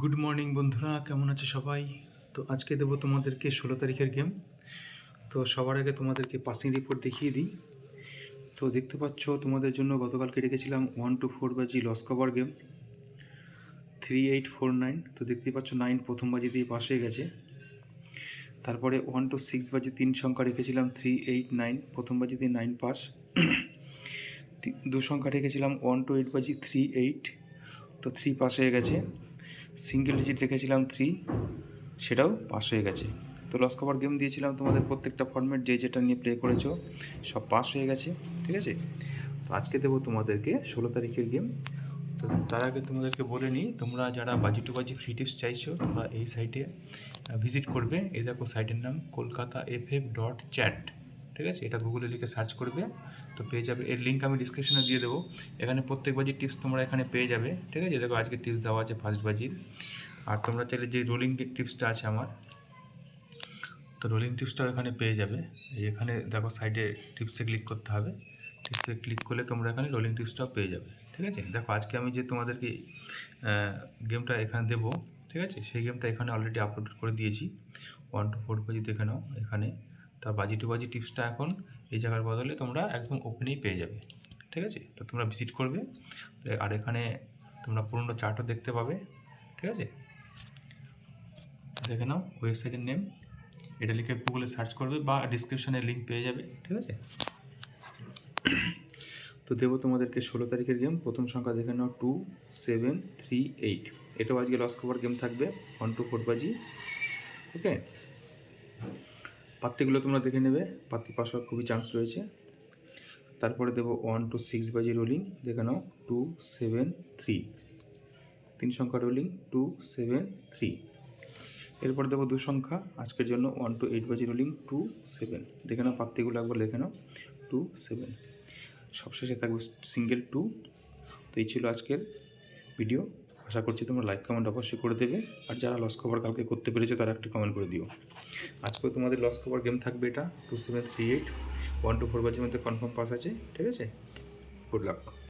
Good morning বন্ধুরা, কেমন আছে সবাই? তো আজকে দেবো তোমাদেরকে 16 তারিখের গেম। তো সবার আগে তোমাদেরকে পাসিং রিপোর্ট দেখিয়ে দিই। তো দেখতে পাচ্ছ তোমাদের জন্য গতকালকে রেখেছিলাম 1 to 4 বাজি লস কভার গেম 3849। তো দেখতেই পাচ্ছ 9 প্রথম বাজি দিয়ে পাস হয়ে গেছে। তারপরে 1 to 6 বাজি 3 সংখ্যা রেখেছিলাম 389, প্রথম বাজি দিয়ে 9 পাস। 2 সংখ্যা রেখেছিলাম 1 to 8 বাজি 38, তো 3 পাস হয়ে গেছে। সিঙ্গেল ডিজিট রেখেছিলাম 3, সেটাও পাস হয়ে গেছে। তো লস কভার গেম দিয়েছিলাম তোমাদের প্রত্যেকটা ফর্ম্যাট যে যেটা নিয়ে প্লে করেছো সব পাস হয়ে গেছে, ঠিক আছে। তো আজকে দেবো তোমাদেরকে 16 তারিখের গেম। তো তার আগে তোমাদেরকে বলে নিই, তোমরা যারা বাজি টু বাজি ফ্রি টিপস চাইছো তোমরা এই সাইটে ভিজিট করবে। এই দেখো সাইটের নাম kolkataff.chat, ঠিক আছে। এটা গুগলে লিখে সার্চ করবে তো পেয়ে যাবে। এর লিঙ্ক আমি ডিসক্রিপশনে দিয়ে দেবো। এখানে প্রত্যেক বাজির টিপস তোমরা এখানে পেয়ে যাবে, ঠিক আছে। দেখো আজকে টিপস দেওয়া আছে ফার্স্ট বাজির। আর তোমরা চাইলে যে রোলিং টিপসটা আছে আমার, তো রোলিং টিপসটাও এখানে পেয়ে যাবে। এখানে দেখো সাইডে টিপসে ক্লিক করতে হবে, টিপসে ক্লিক করলে তোমরা এখানে রোলিং টিপসটাও পেয়ে যাবে, ঠিক আছে। দেখো আজকে আমি যে তোমাদেরকে গেমটা এখানে দেবো, ঠিক আছে, সেই গেমটা এখানে অলরেডি আপলোড করে দিয়েছি। 1 to 4 বাজি দেখে নাও এখানে। তার বাজি টু বাজি টিপসটা এখন এই জায়গার বদলে তোমরা একদম ওপেনেই পেয়ে যাবে, ঠিক আছে। তো তোমরা ভিজিট করবে। আর এখানে তোমরা পুরনো চার্টও দেখতে পাবে, ঠিক আছে। দেখে নাও ওয়েবসাইটের নেম, এটা লিখে গুগলে সার্চ করবে বা ডিসক্রিপশানে লিঙ্ক পেয়ে যাবে, ঠিক আছে। তো দেবো তোমাদেরকে 16 তারিখের গেম। প্রথম সংখ্যা দেখে নাও 2738। এটাও আজকে লস কভার গেম থাকবে 1 to 4 বাজি, ওকে। পাত্তিগুলো তোমরা দেখে নেবে, পাত্তি পাস হওয়ার খুবই চান্স রয়েছে। তারপরে দেবো 1 to 6 বাজি রোলিং, দেখে নাও 273, 3 সংখ্যা রোলিং 273। এরপর দেবো 2 সংখ্যা আজকের জন্য 1 to 8 বাজি রোলিং 27, দেখে নাও পাত্তিগুলো একবার লেখে নাও 27। সবশেষে থাকবে সিঙ্গেল 2। তো এই ছিল আজকের ভিডিও। আশা করছি তোমরা লাইক কমেন্ট অবশ্যই করে দেবে। আর যারা লস কভার কালকে করতে পেরেছো তারা একটা কমেন্ট করে দিও। আজকেও তোমাদের লস কভার গেম থাকবে এটা 2738, 1 to 4 বাজির মধ্যে কনফার্ম পাস আছে, ঠিক আছে। Good luck.